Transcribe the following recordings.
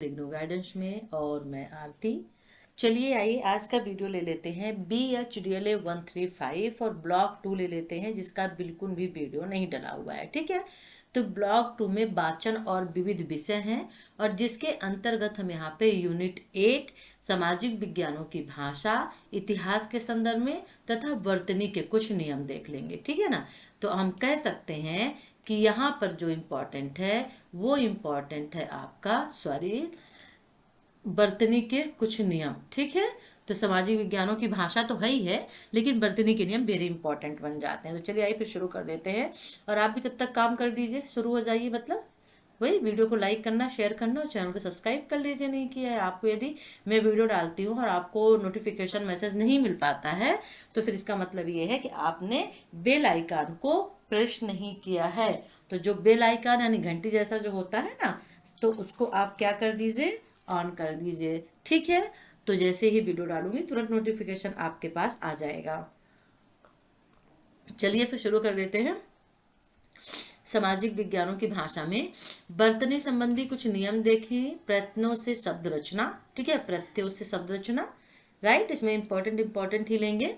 IGNOU guidance में और मैं आरती। चलिए आइए आज का वीडियो ले लेते हैं BHDLA 135 और ब्लॉक 2 ले लेते हैं जिसका बिल्कुल भी वीडियो नहीं डला हुआ है। ठीक है, तो ब्लॉक 2 में वाचन और विविध विषय हैं और जिसके अंतर्गत हम यहाँ पे यूनिट 8 सामाजिक विज्ञानों की भाषा इतिहास के संदर्भ में तथा वर्तनी के कुछ नियम देख लेंगे। ठीक है ना, तो हम कह सकते हैं कि यहाँ पर जो इम्पोर्टेंट है वो इम्पोर्टेंट है आपका वर्तनी के कुछ नियम। ठीक है, तो सामाजिक विज्ञानों की भाषा तो है ही है लेकिन वर्तनी के नियम वेरी इंपॉर्टेंट बन जाते हैं। तो चलिए आइए फिर शुरू कर देते हैं और आप भी तब तक काम कर दीजिए, शुरू हो जाइए। मतलब वही वीडियो को लाइक करना, शेयर करना और चैनल को सब्सक्राइब कर लीजिए नहीं किया है। आपको यदि मैं वीडियो डालती हूँ और आपको नोटिफिकेशन मैसेज नहीं मिल पाता है तो फिर इसका मतलब ये है कि आपने बेल आइकन को प्रेस नहीं किया है। तो जो बेल आइकन यानी घंटी जैसा जो होता है ना, तो उसको आप क्या कर दीजिए, ऑन कर दीजिए। ठीक है, तो जैसे ही वीडियो डालूंगी तुरंत नोटिफिकेशन आपके पास आ जाएगा। चलिए फिर शुरू कर देते हैं। सामाजिक विज्ञानों की भाषा में वर्तनी संबंधी कुछ नियम देखें। प्रत्ययों से शब्द रचना। ठीक है, प्रत्ययों से शब्द रचना, राइट। इसमें इंपॉर्टेंट ही लेंगे।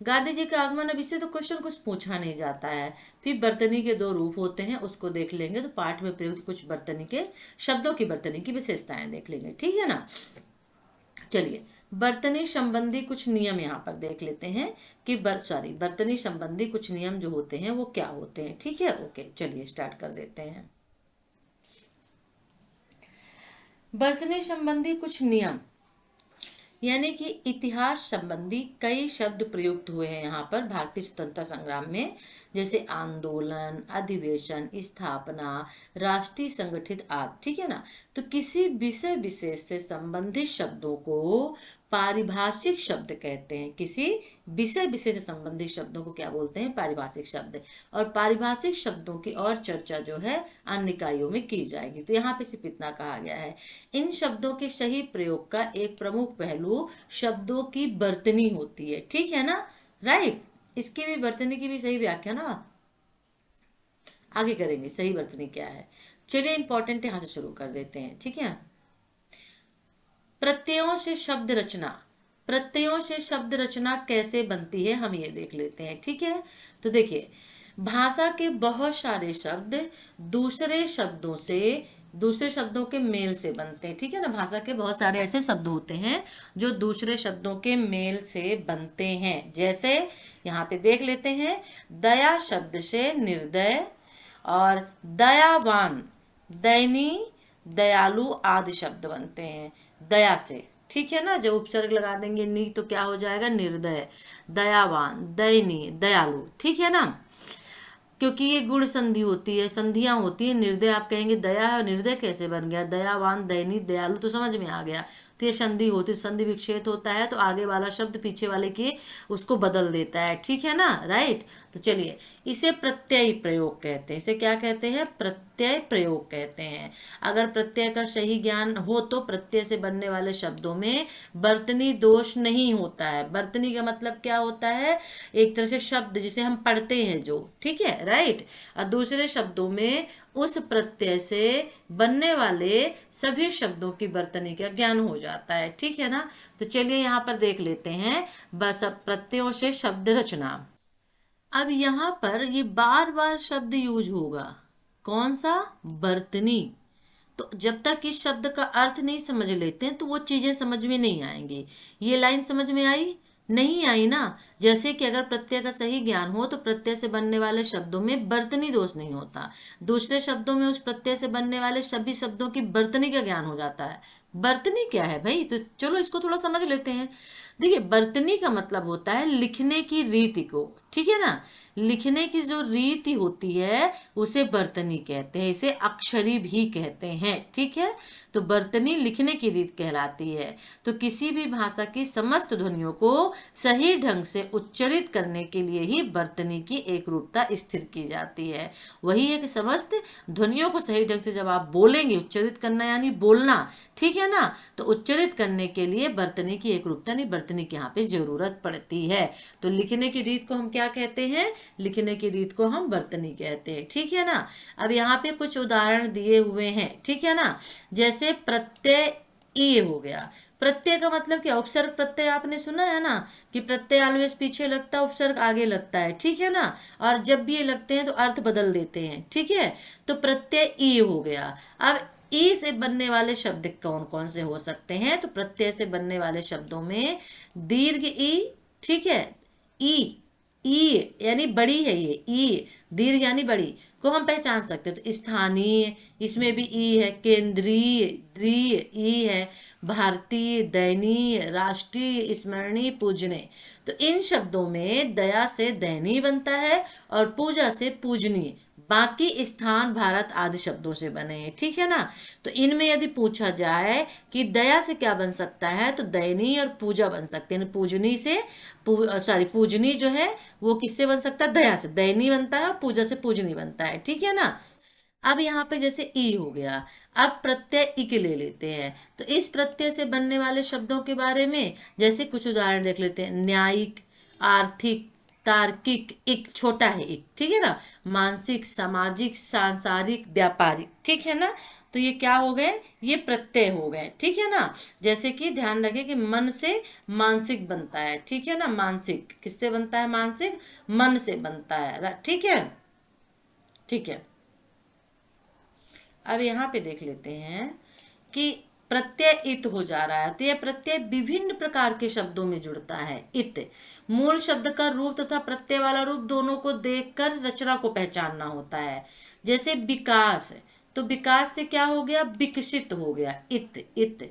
गांधी जी का आगमन, अब इससे तो क्वेश्चन कुछ पूछा नहीं जाता है। फिर वर्तनी के दो रूप होते हैं, उसको देख लेंगे। तो पाठ में प्रयुक्त कुछ वर्तनी के शब्दों की वर्तनी की विशेषताएं देख लेंगे। ठीक है ना, चलिए वर्तनी संबंधी कुछ नियम यहाँ पर देख लेते हैं कि वर्तनी संबंधी कुछ नियम जो होते हैं वो क्या होते हैं। ठीक है, ओके, चलिए स्टार्ट कर देते हैं। वर्तनी संबंधी कुछ नियम यानी कि इतिहास संबंधी कई शब्द प्रयुक्त हुए हैं यहाँ पर भारतीय स्वतंत्रता संग्राम में, जैसे आंदोलन, अधिवेशन, स्थापना, राष्ट्रीय संगठित आदि। ठीक है ना, तो किसी विषय विशेष से संबंधित शब्दों को पारिभाषिक शब्द कहते हैं। किसी विषय विशेष से संबंधित शब्दों को क्या बोलते हैं, पारिभाषिक शब्द। और पारिभाषिक शब्दों की और चर्चा जो है अन्य इकाइयों में की जाएगी। तो यहाँ पे सिर्फ इतना कहा गया है। इन शब्दों के सही प्रयोग का एक प्रमुख पहलू शब्दों की वर्तनी होती है। ठीक है ना, राइट। इसकी भी वर्तनी की भी सही व्याख्या ना आगे करेंगे, सही वर्तनी क्या है। चलिए इंपॉर्टेंट यहां से शुरू कर देते हैं। ठीक है, प्रत्ययों से शब्द रचना। प्रत्ययों से शब्द रचना कैसे बनती है हम ये देख लेते हैं। ठीक है, तो देखिए भाषा के बहुत सारे शब्द दूसरे शब्दों के मेल से बनते हैं। ठीक है ना, भाषा के बहुत सारे ऐसे शब्द होते हैं जो दूसरे शब्दों के मेल से बनते हैं। जैसे यहाँ पे देख लेते हैं, दया शब्द से निर्दय और दयावान, दयनीय, दयालु आदि शब्द बनते हैं दया से। ठीक है ना, जब उपसर्ग लगा देंगे नी तो क्या हो जाएगा, निर्दय, दयावान, दयनीय, दयालु। ठीक है ना, क्योंकि ये गुण संधि होती है, संधियां होती है। निर्दय आप कहेंगे दया है, निर्दय कैसे बन गया, दयावान, दयनीय, दयालु तो समझ में आ गया। तो ये संधि होती है, संधि विच्छेद होता है तो आगे वाला शब्द पीछे वाले की उसको बदल देता है। ठीक है ना, राइट। तो चलिए इसे प्रत्यय प्रयोग कहते हैं। इसे क्या कहते हैं, प्रत्यय प्रयोग कहते हैं। अगर प्रत्यय का सही ज्ञान हो तो प्रत्यय से बनने वाले शब्दों में वर्तनी दोष नहीं होता है। वर्तनी का मतलब क्या होता है, एक तरह से शब्द जिसे हम पढ़ते हैं जो, ठीक है, राइट। और दूसरे शब्दों में उस प्रत्यय से बनने वाले सभी शब्दों की वर्तनी का ज्ञान हो जाता है। ठीक है ना, तो चलिए यहाँ पर देख लेते हैं बस प्रत्ययों से शब्द रचना। अब यहाँ पर ये बार बार शब्द यूज होगा, कौन सा, वर्तनी। तो जब तक इस शब्द का अर्थ नहीं समझ लेते हैं तो वो चीजें समझ में नहीं आएंगी। ये लाइन समझ में आई, नहीं आई ना। जैसे कि अगर प्रत्यय का सही ज्ञान हो तो प्रत्यय से बनने वाले शब्दों में वर्तनी दोष नहीं होता। दूसरे शब्दों में उस प्रत्यय से बनने वाले सभी शब्दों की वर्तनी का ज्ञान हो जाता है। वर्तनी क्या है भाई, तो चलो इसको थोड़ा समझ लेते हैं। देखिए वर्तनी का मतलब होता है लिखने की रीति को। ठीक है ना, लिखने की जो रीति होती है उसे वर्तनी कहते हैं, इसे अक्षरी भी कहते हैं। ठीक है, तो वर्तनी लिखने की रीत कहलाती है। तो किसी भी भाषा की समस्त ध्वनियों को सही ढंग से उच्चरित करने के लिए ही वर्तनी की एक रूपता स्थिर की जाती है। वही है कि समस्त ध्वनियों को सही ढंग से जब आप बोलेंगे, उच्चरित करना यानी बोलना, ठीक है है ना। तो उच्चारित करने के लिए वर्तनी की एक रूपता नहीं, वर्तनी की यहाँ पे जरूरत पड़ती है। तो लिखने की रीत को हम क्या कहते हैं, लिखने की रीत को हम वर्तनी कहते हैं, ठीक है ना। अब यहाँ पे कुछ उदाहरण दिए हुए हैं, ठीक है ना। जैसे प्रत्यय ई हो गया, प्रत्यय का मतलब क्या, उपसर्ग प्रत्यय आपने सुना है ना, कि प्रत्यय ऑलवेज पीछे लगता है, उपसर्ग आगे लगता है, ठीक है ना। और जब भी ये लगते हैं तो अर्थ बदल देते हैं, ठीक है। तो प्रत्यय ई हो गया। अब ई से बनने वाले शब्द कौन कौन से हो सकते हैं, तो प्रत्यय से बनने वाले शब्दों में दीर्घ ई, ठीक है, ई, ई यानी बड़ी है, ये ई दीर्घ यानी बड़ी को हम पहचान सकते हैं। तो स्थानीय, इसमें भी ई है, केंद्रीय, द्रीय ई है, भारतीय, दयनीय, राष्ट्रीय, स्मरणीय, पूजनीय। तो इन शब्दों में दया से दयनीय बनता है और पूजा से पूजनीय, बाकी स्थान, भारत आदि शब्दों से बने हैं, ठीक है ना। तो इनमें यदि पूछा जाए कि दया से क्या बन सकता है, तो दयनीय और पूजा बन सकते हैं। पूजनी से पूजनी जो है वो किससे बन सकता है, दया से, दयनीय बनता है और पूजा से पूजनी बनता है, ठीक है ना। अब यहाँ पे जैसे ई हो गया, अब प्रत्यय इक ले लेते हैं। तो इस प्रत्यय से बनने वाले शब्दों के बारे में जैसे कुछ उदाहरण देख लेते हैं। न्यायिक, आर्थिक, तार्किक, एक छोटा है एक, ठीक है ना। मानसिक, सामाजिक, सांसारिक, व्यापारिक, ठीक है ना। तो ये क्या हो गए, ये प्रत्यय हो गए, ठीक है ना। जैसे कि ध्यान रखें कि मन से मानसिक बनता है, ठीक है ना। मानसिक किससे बनता है, मानसिक मन से बनता है, ठीक है, ठीक है। अब यहाँ पे देख लेते हैं कि प्रत्यय इत हो जा रहा है। तो यह प्रत्यय विभिन्न प्रकार के शब्दों में जुड़ता है। इत मूल शब्द का रूप तथा प्रत्यय वाला रूप दोनों को देखकर रचना को पहचानना होता है। जैसे विकास, तो विकास से क्या हो गया, विकसित हो गया, इत इत।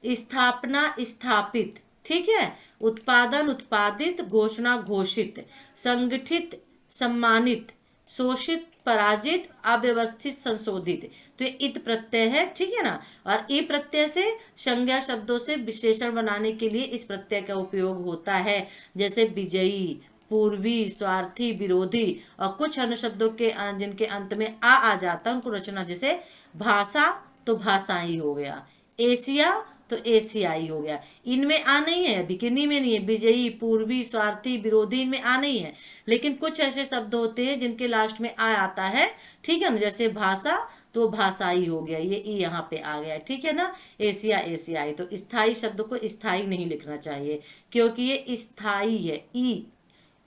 स्थापना, स्थापित, ठीक है। उत्पादन, उत्पादित, घोषणा, घोषित। संगठित, सम्मानित, शोषित, पराजित, अव्यवस्थित, संशोधित। तो ये इत प्रत्यय है, ठीक है ना। और ई प्रत्यय से संज्ञा शब्दों से विशेषण बनाने के लिए इस प्रत्यय का उपयोग होता है। जैसे विजयी, पूर्वी, स्वार्थी, विरोधी, और कुछ अन्य शब्दों के जिनके अंत में आ जाता है उनको रचना, जैसे भाषा तो भाषाई हो गया, एशिया तो एशियाई हो गया। इनमें आ नहीं है, अभी किन्हीं में नहीं है, विजयी, पूर्वी, स्वार्थी, विरोधी, इनमें आ नहीं है। लेकिन कुछ ऐसे शब्द होते हैं जिनके लास्ट में आ आता है, ठीक है ना। जैसे भाषा तो भाषाई हो गया, ये ई यहाँ पे आ गया, ठीक है ना। एशिया, एशियाई। तो स्थाई शब्द को स्थाई नहीं लिखना चाहिए क्योंकि ये स्थाई है, ई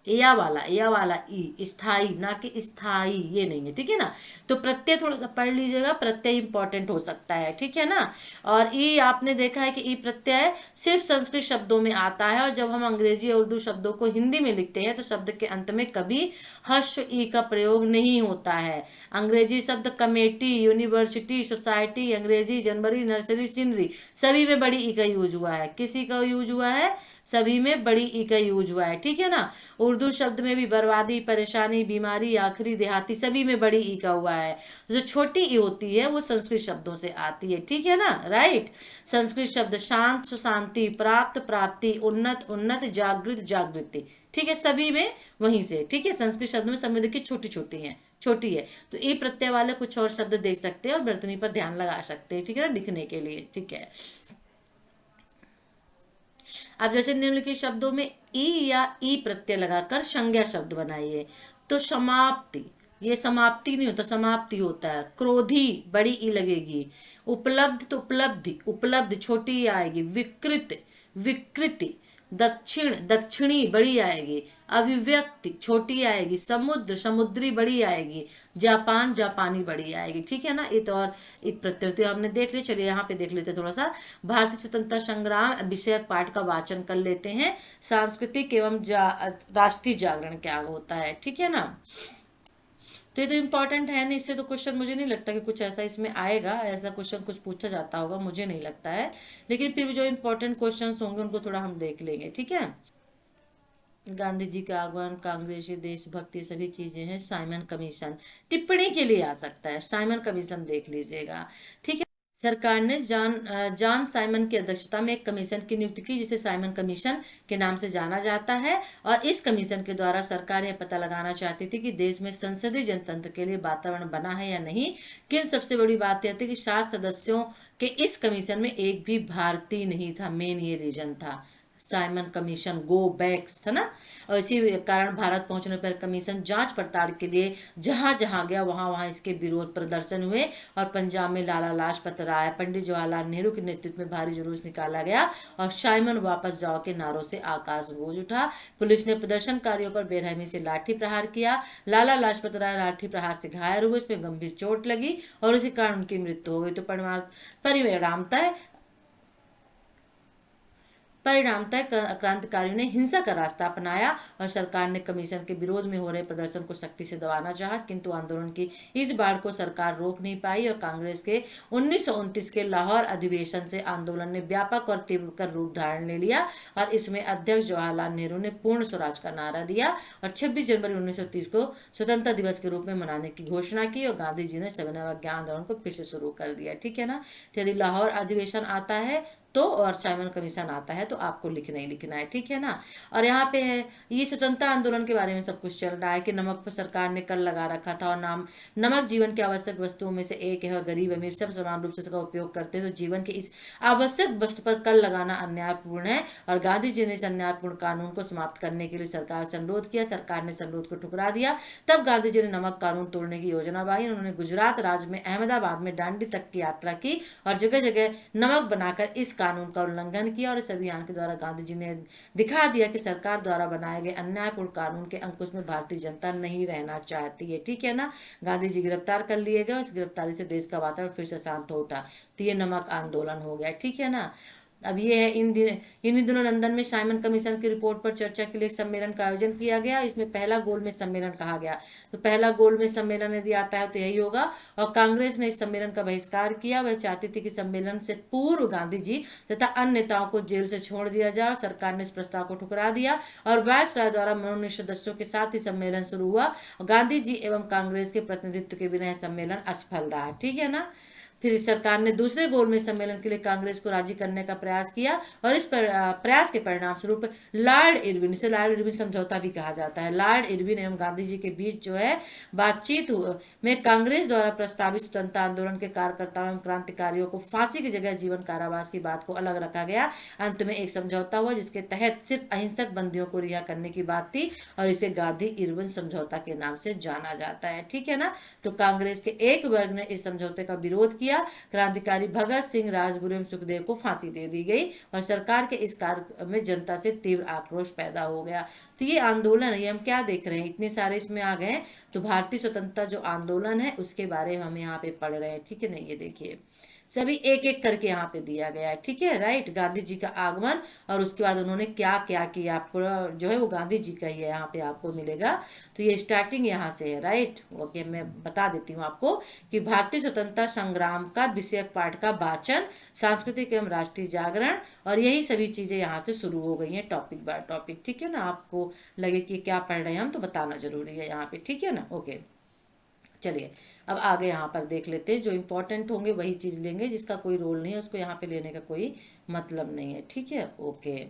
या वाला ई, स्थाई ना कि स्थाई, ये नहीं है, ठीक है ना। तो प्रत्यय थोड़ा सा पढ़ लीजिएगा, प्रत्यय इंपॉर्टेंट हो सकता है, ठीक है ना। और ई आपने देखा है कि ई प्रत्यय सिर्फ संस्कृत शब्दों में आता है, और जब हम अंग्रेजी और उर्दू शब्दों को हिंदी में लिखते हैं तो शब्द के अंत में कभी हर्ष ई का प्रयोग नहीं होता है। अंग्रेजी शब्द कमेटी, यूनिवर्सिटी, सोसाइटी, अंग्रेजी, जनवरी, नर्सरी, सीनरी, सभी में बड़ी ई का यूज हुआ है। किसी का यूज हुआ है, सभी में बड़ी ई का यूज हुआ है, ठीक है ना। उर्दू शब्द में भी बर्बादी, परेशानी, बीमारी, आखिरी, देहाती, सभी में बड़ी ई का हुआ है। जो छोटी ई होती है वो संस्कृत शब्दों से आती है, ठीक है ना, राइट। संस्कृत शब्द शांत, सुशांति, प्राप्त, प्राप्ति, उन्नत, उन्नत, जागृत, जागृति, ठीक है, सभी में वहीं से, ठीक है। संस्कृत शब्द में सब देखिए छोटी छोटी है, छोटी है। तो ई प्रत्यय वाले कुछ और शब्द देख सकते हैं और वर्तनी पर ध्यान लगा सकते हैं, ठीक है ना, लिखने के लिए, ठीक है। अब जैसे निम्नलिखित शब्दों में ई या ई प्रत्यय लगाकर संज्ञा शब्द बनाइए। तो समाप्ति, ये समाप्ति नहीं होता, समाप्ति होता है। क्रोधी, बड़ी ई लगेगी। उपलब्ध तो उपलब्धि, उपलब्ध छोटी ई आएगी। विकृत, विकृति। दक्षिण, दक्षिणी, बड़ी आएगी। अभिव्यक्ति, छोटी आएगी। समुद्र, समुद्री, बड़ी आएगी। जापान, जापानी, बड़ी आएगी, ठीक है ना। ये तो और एक प्रत्यय हमने देख लिया। चलिए यहाँ पे देख लेते थोड़ा सा। भारतीय स्वतंत्रता संग्राम विषयक पाठ का वाचन कर लेते हैं। सांस्कृतिक एवं राष्ट्रीय जागरण क्या होता है, ठीक है ना। तो ये तो इम्पोर्टेंट है नहीं, इससे तो क्वेश्चन मुझे नहीं लगता कि कुछ ऐसा इसमें आएगा, ऐसा क्वेश्चन कुछ पूछा जाता होगा, मुझे नहीं लगता है। लेकिन फिर भी जो इम्पोर्टेंट क्वेश्चंस होंगे उनको थोड़ा हम देख लेंगे, ठीक है। गांधी जी का आह्वान, कांग्रेसी, देशभक्ति, सभी चीजें हैं। साइमन कमीशन टिप्पणी के लिए आ सकता है, साइमन कमीशन देख लीजिएगा, ठीक है। सरकार ने जॉन साइमन की अध्यक्षता में एक कमीशन की नियुक्ति की, जिसे साइमन कमीशन के नाम से जाना जाता है। और इस कमीशन के द्वारा सरकार यह पता लगाना चाहती थी कि देश में संसदीय जनतंत्र के लिए वातावरण बना है या नहीं। किंतु सबसे बड़ी बात यह थी कि 7 सदस्यों के इस कमीशन में एक भी भारतीय नहीं था। मेन ये रीजन था, साइमन कमीशन गो बैक्स था ना। और इसी कारण भारत पहुंचने पर कमीशन जांच पड़ताल के लिए जहां जहां गया वहां वहां इसके विरोध प्रदर्शन हुए। और पंजाब में लाला लाजपत राय, पंडित जवाहरलाल नेहरू के नेतृत्व में भारी जुलूस निकाला गया और साइमन वापस जाओ के नारों से आकाश गूंज उठा। पुलिस ने प्रदर्शनकारियों पर बेरहमी से लाठी प्रहार किया। लाला लाजपत राय लाठी प्रहार से घायल हुए, उसमें गंभीर चोट लगी और इसी कारण उनकी मृत्यु हो गई। तो परिणामतः क्रांतिकारियों ने हिंसा का रास्ता अपनाया और सरकार ने कमीशन के विरोध में हो रहे प्रदर्शन को सख्ती से दबाना चाहा, किंतु आंदोलन की इस बाढ़ को सरकार रोक नहीं पाई। और कांग्रेस के 1929 के लाहौर अधिवेशन से आंदोलन ने व्यापक और तीव्र रूप धारण ले लिया और इसमें अध्यक्ष जवाहरलाल नेहरू ने पूर्ण स्वराज का नारा दिया और 26 जनवरी 1930 को स्वतंत्रता दिवस के रूप में मनाने की घोषणा की और गांधी जी ने सविनय अवज्ञा आंदोलन को फिर से शुरू कर दिया। ठीक है ना। तो यदि लाहौर अधिवेशन आता है तो और साइमन कमीशन आता है तो आपको लिखना ही लिखना है। ठीक है ना। और यहाँ पे है ये स्वतंत्रता आंदोलन के बारे में सब कुछ चल रहा है कि नमक पर सरकार ने कर लगा रखा था और नमक जीवन की आवश्यक वस्तुओं में से एक है और गरीब अमीर सब समान रूप से इसका उपयोग करते हैं। तो जीवन के इस आवश्यक वस्तु पर कर लगाना अन्यायपूर्ण है और गांधी जी ने इस अन्यायपूर्ण कानून को समाप्त करने के लिए सरकार से अनुरोध किया। सरकार ने इस अनुरोध को ठुकरा दिया। तब गांधी जी ने नमक कानून तोड़ने की योजना बनाई। उन्होंने गुजरात राज्य में अहमदाबाद में दांडी तक की यात्रा की और जगह जगह नमक बनाकर इस कानून का उल्लंघन किया। और इस अभियान के द्वारा गांधी जी ने दिखा दिया कि सरकार द्वारा बनाए गए अन्यायपूर्ण कानून के अंकुश में भारतीय जनता नहीं रहना चाहती है। ठीक है ना। गांधी जी गिरफ्तार कर लिए गए। इस गिरफ्तारी से देश का वातावरण फिर से शांत हो उठा। तो ये नमक आंदोलन हो गया। ठीक है ना। अब ये है इन दिनों लंदन में साइमन कमीशन की रिपोर्ट पर चर्चा के लिए एक सम्मेलन का आयोजन किया गया। इसमें पहला गोलमेज सम्मेलन कहा गया। तो पहला गोलमेज सम्मेलन यदि आता है तो यही होगा। और कांग्रेस ने इस सम्मेलन का बहिष्कार किया। वह चाहती थी कि सम्मेलन से पूर्व गांधी जी तथा अन्य नेताओं को जेल से छोड़ दिया जाए। सरकार ने इस प्रस्ताव को ठुकरा दिया और वायसराय द्वारा मनोनीत सदस्यों के साथ ही सम्मेलन शुरू हुआ। गांधी जी एवं कांग्रेस के प्रतिनिधित्व के बिना यह सम्मेलन असफल रहा। ठीक है ना। फिर सरकार ने दूसरे गोलमेज सम्मेलन के लिए कांग्रेस को राजी करने का प्रयास किया और इस प्रयास के परिणाम स्वरूप लॉर्ड इरविन, इसे लॉर्ड इरविन समझौता भी कहा जाता है, लॉर्ड इरविन एवं गांधी जी के बीच जो है बातचीत में कांग्रेस द्वारा प्रस्तावित स्वतंत्रता आंदोलन के कार्यकर्ताओं एवं क्रांतिकारियों को फांसी की जगह जीवन कारावास की बात को अलग रखा गया। अंत में एक समझौता हुआ जिसके तहत सिर्फ अहिंसक बंदियों को रिहा करने की बात थी और इसे गांधी इरविन समझौता के नाम से जाना जाता है। ठीक है ना। तो कांग्रेस के एक वर्ग ने इस समझौते का विरोध किया। क्रांतिकारी भगत सिंह, राजगुरु एवं सुखदेव को फांसी दे दी गई और सरकार के इस कार्य में जनता से तीव्र आक्रोश पैदा हो गया। तो ये आंदोलन है, हम क्या देख रहे हैं, इतने सारे इसमें आ गए। तो भारतीय स्वतंत्रता जो आंदोलन है उसके बारे में हम यहाँ पे पढ़ रहे हैं। ठीक है ना। ये देखिए सभी एक एक करके यहाँ पे दिया गया है। ठीक है। राइट। गांधी जी का आगमन और उसके बाद उन्होंने क्या क्या किया पूरा जो है वो गांधी जी का ही है, यहाँ पे आपको मिलेगा। तो ये स्टार्टिंग यहाँ से है। राइट। ओके। मैं बता देती हूँ आपको कि भारतीय स्वतंत्रता संग्राम का विषयक पाठ का वाचन, सांस्कृतिक एवं राष्ट्रीय जागरण और यही सभी चीजें यहाँ से शुरू हो गई हैं टॉपिक बाय टॉपिक। ठीक है ना। आपको लगे कि क्या पढ़ रहे हैं हम तो बताना जरूरी है यहाँ पे। ठीक है ना। ओके। चलिए अब आगे यहाँ पर देख लेते हैं। जो इंपॉर्टेंट होंगे वही चीज लेंगे, जिसका कोई रोल नहीं है उसको यहाँ पे लेने का कोई मतलब नहीं है। ठीक है। ओके।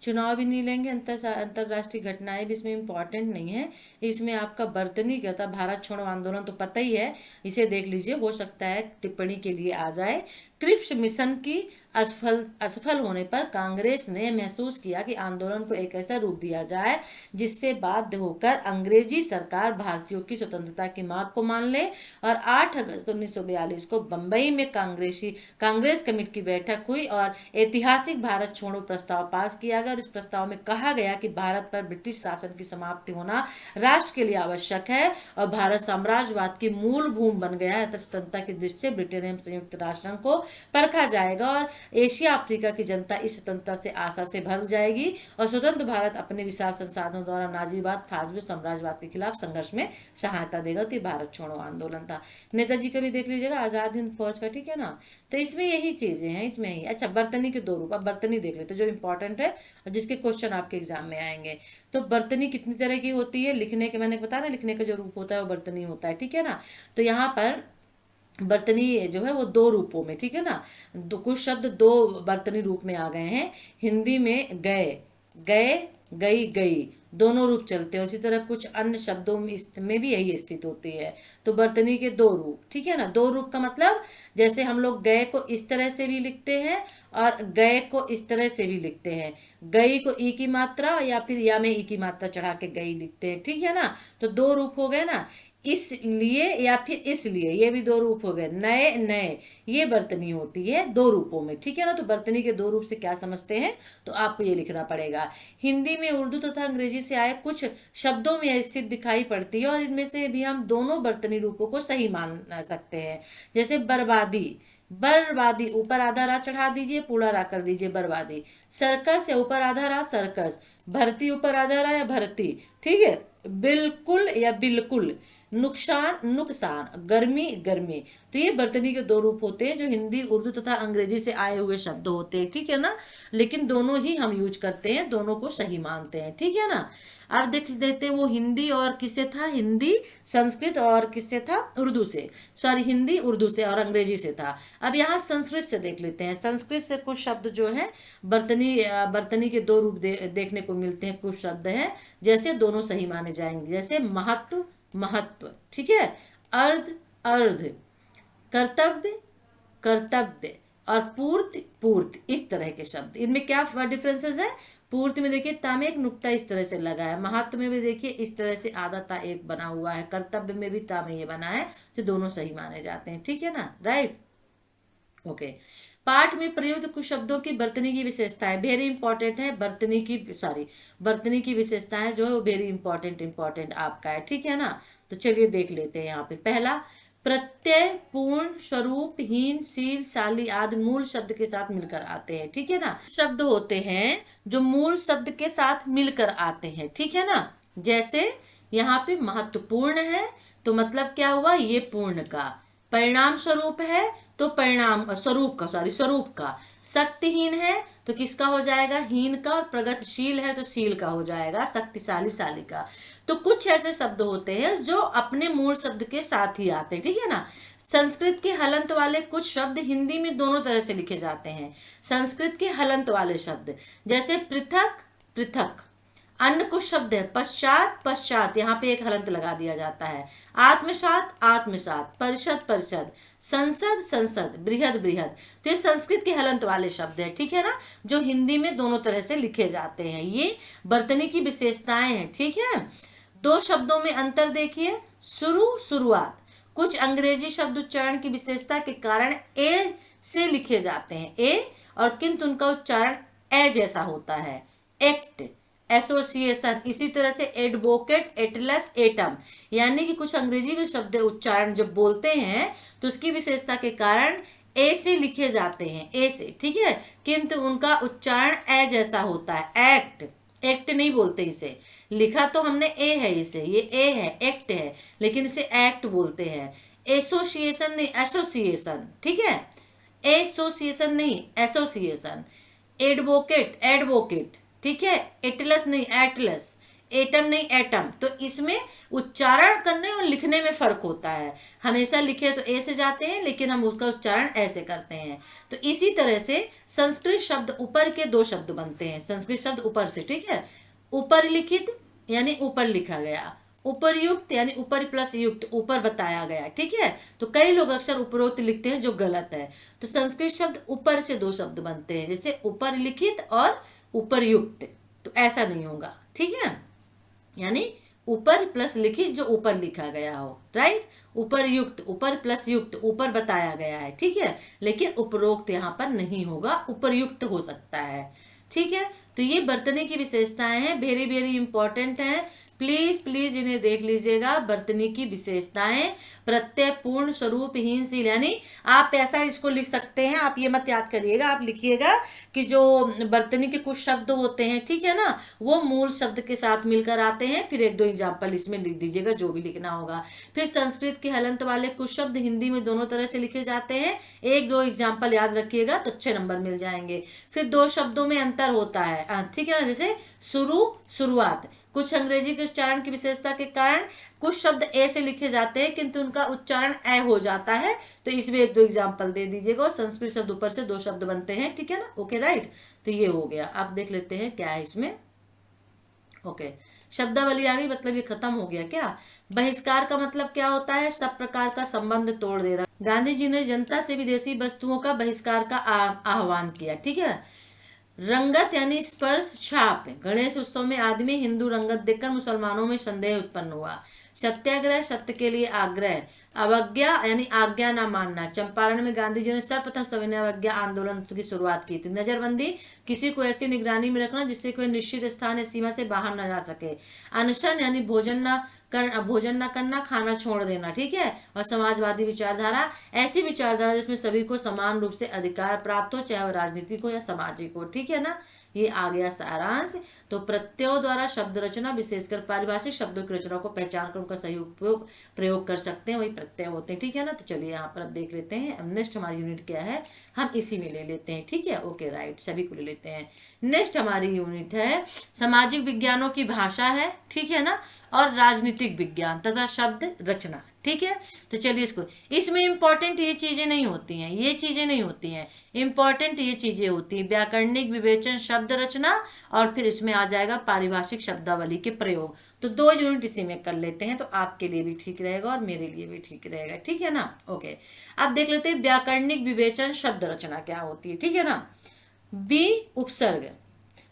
चुनाव भी नहीं लेंगे। अंतरराष्ट्रीय घटनाएं भी इसमें इंपॉर्टेंट नहीं है। इसमें आपका बर्तनी क्या था, भारत छोड़ो आंदोलन तो पता ही है, इसे देख लीजिए, हो सकता है टिप्पणी के लिए आ जाए। क्रिप्स मिशन की असफल होने पर कांग्रेस ने महसूस किया कि आंदोलन को एक ऐसा रूप दिया जाए जिससे बाध्य होकर अंग्रेजी सरकार भारतीयों की स्वतंत्रता की मांग को मान ले। और 8 अगस्त 1942 को बंबई में कांग्रेस कमेटी की बैठक हुई और ऐतिहासिक भारत छोड़ो प्रस्ताव पास किया गया। और इस प्रस्ताव में कहा गया कि भारत पर ब्रिटिश शासन की समाप्ति होना राष्ट्र के लिए आवश्यक है और भारत साम्राज्यवाद की मूल भूमि बन गया है। स्वतंत्रता की दृष्टि से ब्रिटेन एवं संयुक्त राष्ट्र को परखा जाएगा और एशिया अफ्रीका की जनता इस स्वतंत्रता से आशा से भर जाएगी और स्वतंत्र भारत अपने विशाल संसाधनों द्वारा नाजीवाद, फासिस्ट साम्राज्यवाद के खिलाफ संघर्ष में सहायता देगा। तो भारत छोड़ो आंदोलन था। नेताजी का भी देख लीजिएगा, आजाद हिंद फौज का। ठीक है ना। तो इसमें यही चीजें हैं, इसमें ही। अच्छा, बर्तनी के 2 रूप। अब बर्तनी देख लेते जो इंपॉर्टेंट है और जिसके क्वेश्चन आपके एग्जाम में आएंगे। तो बर्तनी कितनी तरह की होती है, लिखने के मैंने बताया ना, लिखने का जो रूप होता है वो बर्तनी होता है। ठीक है ना। तो यहाँ पर बर्तनी जो है वो दो रूपों में, ठीक है ना, कुछ शब्द दो बर्तनी रूप में आ गए हैं। हिंदी में गए, गए, गई, गई, दोनों रूप चलते हैं। उसी तरह कुछ अन्य शब्दों में इसमें भी यही स्थिति होती है। तो बर्तनी के दो रूप, ठीक है ना। दो रूप का मतलब जैसे हम लोग गए को इस तरह से भी लिखते हैं और गए को इस तरह से भी लिखते हैं। गई को ई की मात्रा या फिर या में ई की मात्रा चढ़ा के गई लिखते हैं, ठीक है ना। तो दो रूप हो गए ना, इसलिए या फिर इसलिए, ये भी दो रूप हो गए। नए, नए, ये बर्तनी होती है दो रूपों में, ठीक है ना। तो बर्तनी के दो रूप से क्या समझते हैं, तो आपको ये लिखना पड़ेगा। हिंदी में उर्दू तथा अंग्रेजी से आए कुछ शब्दों में यह स्थिति दिखाई पड़ती है और इनमें से भी हम दोनों बर्तनी रूपों को सही मान सकते हैं। जैसे बर्बादी, बर्बादी, ऊपर आधा रा चढ़ा दीजिए, पूरा रा कर दीजिए, बर्बादी। सर्कस या ऊपर आधा रा, सर्कस। भर्ती, ऊपर आधा रा या भर्ती, ठीक है। बिल्कुल या बिल्कुल। नुकसान, नुकसान। गर्मी, गर्मी। तो ये बर्तनी के दो रूप होते हैं जो हिंदी, उर्दू तथा अंग्रेजी से आए हुए शब्द होते हैं, ठीक है ना। लेकिन दोनों ही हम यूज करते हैं, दोनों को सही मानते हैं, ठीक है ना। अब देख देते हैं वो हिंदी और किससे था, हिंदी, संस्कृत और किससे था, उर्दू से, सॉरी हिंदी, उर्दू से और अंग्रेजी से था। अब यहाँ संस्कृत से देख लेते हैं। संस्कृत से कुछ शब्द जो है बर्तनी के दो रूप देखने को मिलते हैं। कुछ शब्द हैं जैसे दोनों सही माने जाएंगे, जैसे महत्व, महत्व, ठीक है। अर्ध, अर्ध। कर्तव्य, कर्तव्य। और पूर्ति, पूर्ति। इस तरह के शब्द, इनमें क्या डिफरेंसेस है। पूर्ति में देखिए ता में एक नुक्ता इस तरह से लगा है, महत्व में भी देखिए इस तरह से आधा ता एक बना हुआ है, कर्तव्य में भी ता में ये बना है, तो दोनों सही माने जाते हैं, ठीक है ना, राइट। ओके। पाठ में प्रयुक्त कुछ शब्दों की बर्तनी की विशेषताएं वेरी इंपॉर्टेंट है। बर्तनी की विशेषताएं जो है वो वेरी इंपॉर्टेंट आपका है, ठीक है ना। तो चलिए देख लेते हैं यहाँ पे। पहला, प्रत्यय पूर्ण, स्वरूप, हीन, शील, शाली आदि मूल शब्द के साथ मिलकर आते हैं, ठीक है ना। शब्द होते हैं जो मूल शब्द के साथ मिलकर आते हैं, ठीक है ना। जैसे यहाँ पे महत्वपूर्ण है तो मतलब क्या हुआ, ये पूर्ण का। परिणाम स्वरूप है तो परिणाम स्वरूप का। शक्तिहीन है तो किसका हो जाएगा, हीन का। और प्रगतिशील है तो शील का हो जाएगा, शक्तिशाली, शाली का। तो कुछ ऐसे शब्द होते हैं जो अपने मूल शब्द के साथ ही आते हैं, ठीक है ना। संस्कृत के हलंत वाले कुछ शब्द हिंदी में दोनों तरह से लिखे जाते हैं। संस्कृत के हलंत वाले शब्द जैसे पृथक, पृथक। अन्य कुछ शब्द है पश्चात, पश्चात, यहाँ पे एक हलंत लगा दिया जाता है। आत्मसात, आत्मसात। परिषद, परिषद। संसद, संसद। बृहद, बृहद। तो ये संस्कृत के हलंत वाले शब्द है, ठीक है ना, जो हिंदी में दोनों तरह से लिखे जाते हैं। ये बर्तनी की विशेषताएं हैं, ठीक है। दो शब्दों में अंतर देखिए, शुरू, शुरुआत। कुछ अंग्रेजी शब्द उच्चारण की विशेषता के कारण ए से लिखे जाते हैं, ए, और किंतु उनका उच्चारण ए जैसा होता है। Act, association. इसी तरह से एडवोकेट, एटलस, एटम। यानी कि कुछ अंग्रेजी के शब्द उच्चारण जब बोलते हैं तो उसकी विशेषता के कारण ए से लिखे जाते हैं, ए से, ठीक है, किंतु उनका उच्चारण ए जैसा होता है। एक्ट, एक्ट नहीं बोलते इसे, लिखा तो हमने ए है इसे, ये ए है, एक्ट है, लेकिन इसे एक्ट बोलते हैं। एसोसिएशन नहीं, एसोसिएशन, ठीक है। एसोसिएशन नहीं, एसोसिएशन। एडवोकेट, एडवोकेट, ठीक है। एटलस नहीं, एटलस। एटम नहीं, एटम। तो इसमें उच्चारण करने और लिखने में फर्क होता है। हमेशा लिखे तो ए से जाते हैं, लेकिन हम उसका उच्चारण ऐसे करते हैं। तो इसी तरह से संस्कृत शब्द ऊपर के दो शब्द बनते हैं। संस्कृत शब्द ऊपर से, ठीक है। ऊपर लिखित यानी ऊपर लिखा गया, उपरयुक्त यानी ऊपर प्लस युक्त, ऊपर बताया गया, ठीक है। तो कई लोग अक्सर उपरोक्त लिखते हैं जो गलत है। तो संस्कृत शब्द ऊपर से दो शब्द बनते हैं, जैसे ऊपर लिखित और उपरयुक्त। तो ऐसा नहीं होगा, ठीक है। यानी ऊपर प्लस लिखित जो ऊपर लिखा गया हो, राइट। ऊपर युक्त, ऊपर प्लस युक्त, ऊपर बताया गया है, ठीक है। लेकिन उपरोक्त यहाँ पर नहीं होगा, उपरयुक्त हो सकता है, ठीक है। तो ये बर्तनी की विशेषताएं हैं, वेरी वेरी इंपॉर्टेंट हैं। प्लीज प्लीज इन्हें देख लीजिएगा। बर्तनी की विशेषताएं, प्रत्यय पूर्ण, स्वरूप, हीन, शील। यानी आप ऐसा इसको लिख सकते हैं, आप ये मत याद करिएगा, आप लिखिएगा कि जो बर्तनी के कुछ शब्द होते हैं, ठीक है ना, वो मूल शब्द के साथ मिलकर आते हैं। फिर एक दो एग्जाम्पल इसमें लिख दीजिएगा, जो भी लिखना होगा। फिर संस्कृत के हलंत वाले कुछ शब्द हिंदी में दोनों तरह से लिखे जाते हैं। एक दो एग्जाम्पल याद रखिएगा तो अच्छे नंबर मिल जाएंगे। फिर दो शब्दों में अंतर होता है, ठीक है ना, जैसे शुरू, शुरुआत। कुछ अंग्रेजी के उच्चारण की विशेषता के कारण कुछ शब्द ए से लिखे जाते हैं किंतु उनका उच्चारण ए हो जाता है, तो इसमें एक दो एग्जाम्पल दे दीजिएगा। संस्कृत शब्द ऊपर से दो शब्द बनते हैं, ठीक है ना, ओके राइट। तो ये हो गया, आप देख लेते हैं क्या है इसमें, ओके। शब्दावली आ गई, मतलब ये खत्म हो गया क्या। बहिष्कार का मतलब क्या होता है, सब प्रकार का संबंध तोड़ देना। गांधी जी ने जनता से विदेशी वस्तुओं का बहिष्कार का आह्वान किया, ठीक है। रंगत यानी स्पर्श छाप, गणेश उत्सव में आदमी हिंदू रंगत देखकर मुसलमानों में संदेह उत्पन्न हुआ। सत्याग्रह, सत्य के लिए आग्रह। अवज्ञा यानी आज्ञा ना मानना, चंपारण में गांधी जी ने सर्वप्रथम सविनय अवज्ञा आंदोलन की शुरुआत की थी। नजरबंदी, किसी को ऐसी निगरानी में रखना जिससे कोई निश्चित स्थान या सीमा से बाहर न जा सके। अनशन यानी भोजन न करना, खाना छोड़ देना, ठीक है। और समाजवादी विचारधारा, ऐसी विचारधारा जिसमें सभी को समान रूप से अधिकार प्राप्त हो, चाहे वो राजनीतिक हो या सामाजिक हो, ठीक है ना। ये आ गया सारांश। तो प्रत्ययों द्वारा शब्द रचना, विशेषकर पारिभाषिक शब्दों की रचना को पहचान कर उनका सही उपयोग प्रयोग कर सकते हैं, वही प्रत्यय होते हैं, ठीक है ना। तो चलिए यहाँ पर अब देख लेते हैं, अब नेक्स्ट हमारी यूनिट क्या है, हम इसी में ले लेते हैं, ठीक है, ओके राइट, सभी को ले लेते हैं। नेक्स्ट हमारी यूनिट है सामाजिक विज्ञानों की भाषा है, ठीक है ना, और राजनीतिक विज्ञान तथा शब्द रचना, ठीक है। तो चलिए इसमें इंपॉर्टेंट ये चीजें नहीं होती हैं, ये चीजें नहीं होती हैं, इंपॉर्टेंट ये चीजें होती हैं व्याकरणिक विवेचन, शब्द रचना, और फिर इसमें आ जाएगा पारिभाषिक शब्दावली के प्रयोग। तो 2 यूनिट इसी में कर लेते हैं, तो आपके लिए भी ठीक रहेगा और मेरे लिए भी ठीक रहेगा, ठीक है ना, ओके। अब देख लेते हैं व्याकरणिक विवेचन शब्द रचना क्या होती है, ठीक है ना। बी उपसर्ग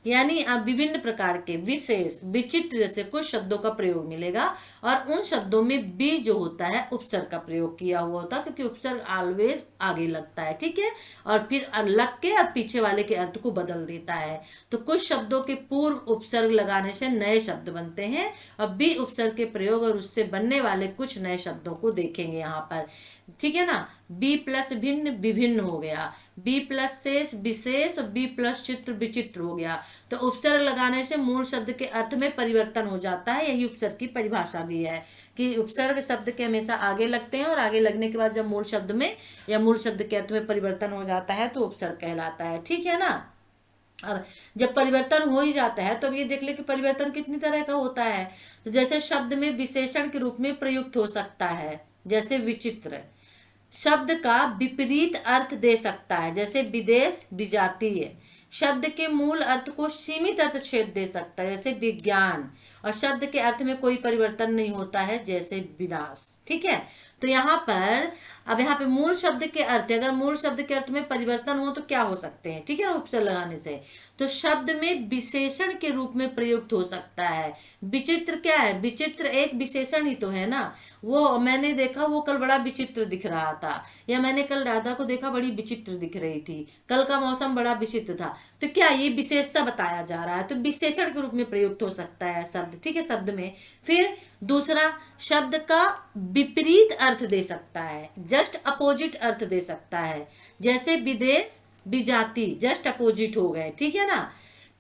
यानी आप विभिन्न प्रकार के विशेष विचित्र जैसे कुछ शब्दों का प्रयोग मिलेगा, और उन शब्दों में बी जो होता है उपसर्ग का प्रयोग किया हुआ होता है, क्योंकि उपसर्ग ऑलवेज आगे लगता है, ठीक है, और फिर लग के अब पीछे वाले के अर्थ को बदल देता है। तो कुछ शब्दों के पूर्व उपसर्ग लगाने से नए शब्द बनते हैं, और बी उपसर्ग के प्रयोग और उससे बनने वाले कुछ नए शब्दों को देखेंगे यहाँ पर, ठीक है ना। बी प्लस भिन्न विभिन्न हो गया, बी प्लस शेष विशेष, और बी प्लस चित्र विचित्र हो गया। तो उपसर्ग लगाने से मूल शब्द के अर्थ में परिवर्तन हो जाता है, यही उपसर्ग की परिभाषा भी है कि उपसर्ग शब्द के हमेशा आगे लगते हैं, और आगे लगने के बाद जब मूल शब्द में या मूल शब्द के अर्थ में परिवर्तन हो जाता है तो उपसर्ग कहलाता है, ठीक है ना। अब जब परिवर्तन हो ही जाता है तो अब ये देख ले कि परिवर्तन कितनी तरह का होता है। तो जैसे शब्द में विशेषण के रूप में प्रयुक्त हो सकता है, जैसे विचित्र, शब्द का विपरीत अर्थ दे सकता है, जैसे विदेश विजातीय, शब्द के मूल अर्थ को सीमित अर्थ छेद दे सकता है, जैसे विज्ञान, और शब्द के अर्थ में कोई परिवर्तन नहीं होता है, जैसे विनाश, ठीक है। तो यहाँ पर अब यहाँ पे मूल शब्द के अर्थ, अगर मूल शब्द के अर्थ में परिवर्तन हो तो क्या हो सकते हैं, ठीक है ना, उपसर्ग लगाने से। तो शब्द में विशेषण के रूप में प्रयुक्त हो सकता है। विचित्र क्या है, विचित्र एक विशेषण ही तो है ना। वो मैंने देखा वो कल बड़ा विचित्र दिख रहा था, या मैंने कल राधा को देखा बड़ी विचित्र दिख रही थी, कल का मौसम बड़ा विचित्र था। तो क्या ये विशेषता बताया जा रहा है, तो विशेषण के रूप में प्रयुक्त हो सकता है शब्द, ठीक है, शब्द में। फिर दूसरा, शब्द का विपरीत अर्थ दे सकता है, जस्ट अपोजिट अर्थ दे सकता है, जैसे विदेश विजाति, जस्ट अपोजिट हो गए, ठीक है ना।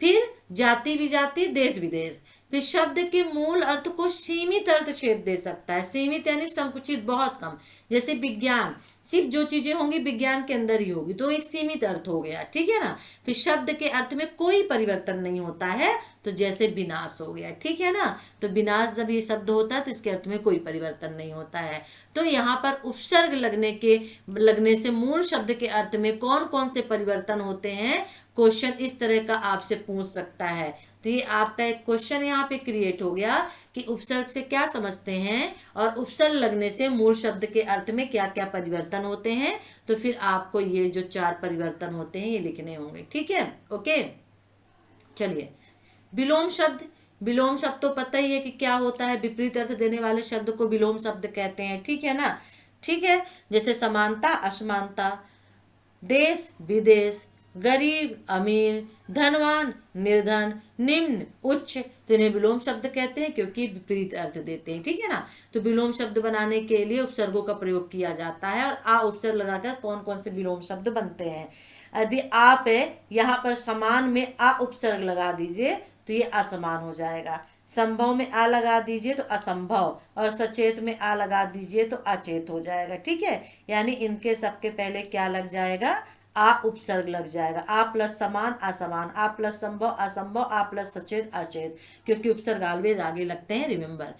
फिर जाति विजाति, देश विदेश। फिर शब्द के मूल अर्थ को सीमित अर्थ छेद दे सकता है, सीमित यानी संकुचित, बहुत कम, जैसे विज्ञान, सिर्फ जो चीजें होंगी विज्ञान के अंदर ही होगी, तो एक सीमित अर्थ हो गया, ठीक है ना। फिर शब्द के अर्थ में कोई परिवर्तन नहीं होता है, तो जैसे विनाश हो गया, ठीक है ना। तो विनाश जब ये शब्द होता है तो इसके अर्थ में कोई परिवर्तन नहीं होता है। तो यहाँ पर उपसर्ग लगने से मूल शब्द के अर्थ में कौन कौन से परिवर्तन होते हैं, क्वेश्चन इस तरह का आपसे पूछ सकता है। तो ये आपका एक क्वेश्चन यहाँ पे क्रिएट हो गया कि उपसर्ग से क्या समझते हैं, और उपसर्ग लगने से मूल शब्द के अर्थ में क्या क्या परिवर्तन होते हैं। तो फिर आपको ये जो 4 परिवर्तन होते हैं ये लिखने होंगे, ठीक है, ओके। चलिए, विलोम शब्द, विलोम शब्द तो पता ही है कि क्या होता है, विपरीत अर्थ देने वाले शब्द को विलोम शब्द कहते हैं, ठीक है ना, ठीक है। जैसे समानता असमानता, देश विदेश, गरीब अमीर, धनवान निर्धन, निम्न उच्च, तो इन्हें विलोम शब्द कहते हैं क्योंकि विपरीत अर्थ देते हैं, ठीक है ना। तो विलोम शब्द बनाने के लिए उपसर्गों का प्रयोग किया जाता है, और आ उपसर्ग लगाकर कौन कौन से विलोम शब्द बनते हैं। यदि आप यहाँ पर समान में आ उपसर्ग लगा दीजिए तो ये असमान हो जाएगा, संभव में आ लगा दीजिए तो असंभव, और सचेत में आ लगा दीजिए तो अचेत हो जाएगा, ठीक है। यानी इनके सबके पहले क्या लग जाएगा, आ उपसर्ग लग जाएगा। आ प्लस समान असमान, आ प्लस संभव असंभव, आ प्लस सचेत अचेत, क्योंकि उपसर्ग ऑलवेज आगे लगते हैं, रिमेम्बर।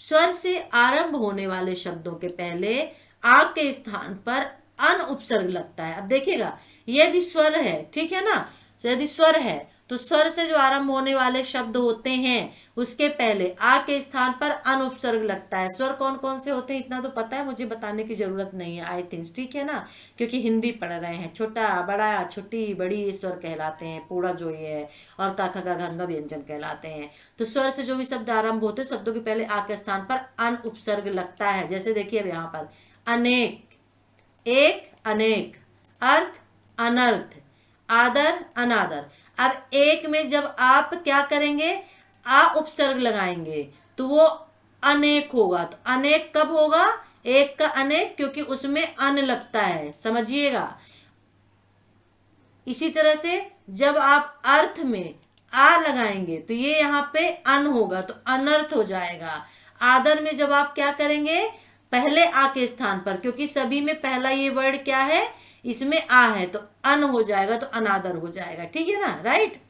स्वर से आरंभ होने वाले शब्दों के पहले आ के स्थान पर अन उपसर्ग लगता है। अब देखिएगा, यदि स्वर है, ठीक है ना, तो यदि स्वर है तो स्वर से जो आरंभ होने वाले शब्द होते हैं उसके पहले आ के स्थान पर अन उपसर्ग लगता है। स्वर कौन कौन से होते हैं इतना तो पता है, मुझे बताने की जरूरत नहीं है आई थिंक, ठीक है ना, क्योंकि हिंदी पढ़ रहे हैं। छोटा, बड़ा, छोटी, बड़ी, ये स्वर कहलाते हैं। पूरा जो ये है और काका का घंगा व्यंजन कहलाते हैं। तो स्वर से जो भी शब्द आरंभ होते हैं शब्दों के पहले आ के स्थान पर अन उपसर्ग लगता है। जैसे देखिए अब यहाँ पर अनेक, एक, अनेक, अर्थ, अनर्थ, आदर, अनादर। अब एक में जब आप क्या करेंगे, आ उपसर्ग लगाएंगे तो वो अनेक होगा। तो अनेक कब होगा, एक का अनेक, क्योंकि उसमें अन लगता है, समझिएगा। इसी तरह से जब आप अर्थ में आ लगाएंगे तो ये यहाँ पे अन होगा, तो अनर्थ हो जाएगा। आदर में जब आप क्या करेंगे, पहले आ के स्थान पर, क्योंकि सभी में पहला ये वर्ड क्या है, इसमें आ है, तो अन हो जाएगा, तो अनादर हो जाएगा, ठीक है ना, राइट।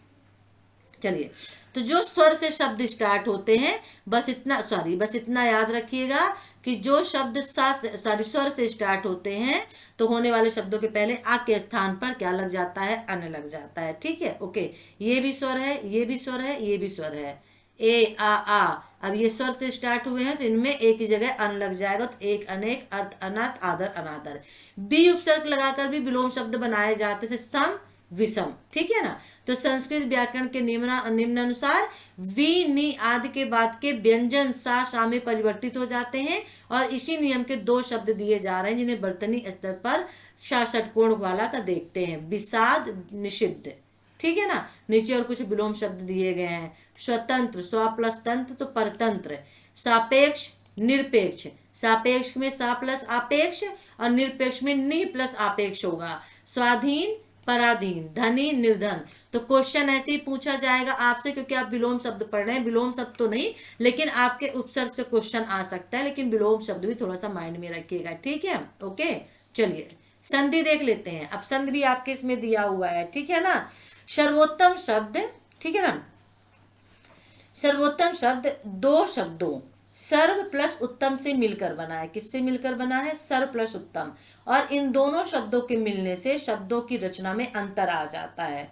चलिए, तो जो स्वर से शब्द स्टार्ट होते हैं बस इतना याद रखिएगा कि जो शब्द स्वर से स्टार्ट होते हैं तो होने वाले शब्दों के पहले आ के स्थान पर क्या लग जाता है, अन लग जाता है, ठीक है, ओके। ये भी स्वर है, ये भी स्वर है, ये भी स्वर है, ए आ। अब ये स्वर से स्टार्ट हुए हैं तो इनमें एक ही जगह अन लग जाएगा, तो एक, अनेक, अर्थ, अनर्थ, आदर, अनादर। बी उपसर्ग लगाकर भी विलोम शब्द बनाए जाते हैं, सम, विषम, ठीक है ना। तो संस्कृत व्याकरण के निम्नानुसार वी, नी आदि के बाद के व्यंजन सा में परिवर्तित हो जाते हैं और इसी नियम के दो शब्द दिए जा रहे हैं जिन्हें वर्तनी स्तर पर षटकोण वाला का देखते हैं, विषाद, निषिद्ध, ठीक है ना। नीचे और कुछ विलोम शब्द दिए गए हैं, स्वतंत्र, स्व प्लस तंत्र तो परतंत्र, सापेक्ष, निरपेक्ष, सापेक्ष में सा प्लस आपेक्ष और निरपेक्ष में नि प्लस आपेक्ष होगा, स्वाधीन, पराधीन, धनी, निर्धन। तो क्वेश्चन ऐसे ही पूछा जाएगा आपसे, क्योंकि आप विलोम शब्द पढ़ रहे हैं, विलोम शब्द तो नहीं लेकिन आपके उपसर्ग से क्वेश्चन आ सकता है, लेकिन विलोम शब्द भी थोड़ा सा माइंड में रखिएगा, ठीक है, ओके। चलिए संधि देख लेते हैं। अब संधि भी आपके इसमें दिया हुआ है, ठीक है ना। सर्वोत्तम शब्द, ठीक है ना, सर्वोत्तम शब्द दो शब्दों सर्व प्लस उत्तम से मिलकर बना है। किससे मिलकर बना है, सर्व प्लस उत्तम, और इन दोनों शब्दों के मिलने से शब्दों की रचना में अंतर आ जाता है।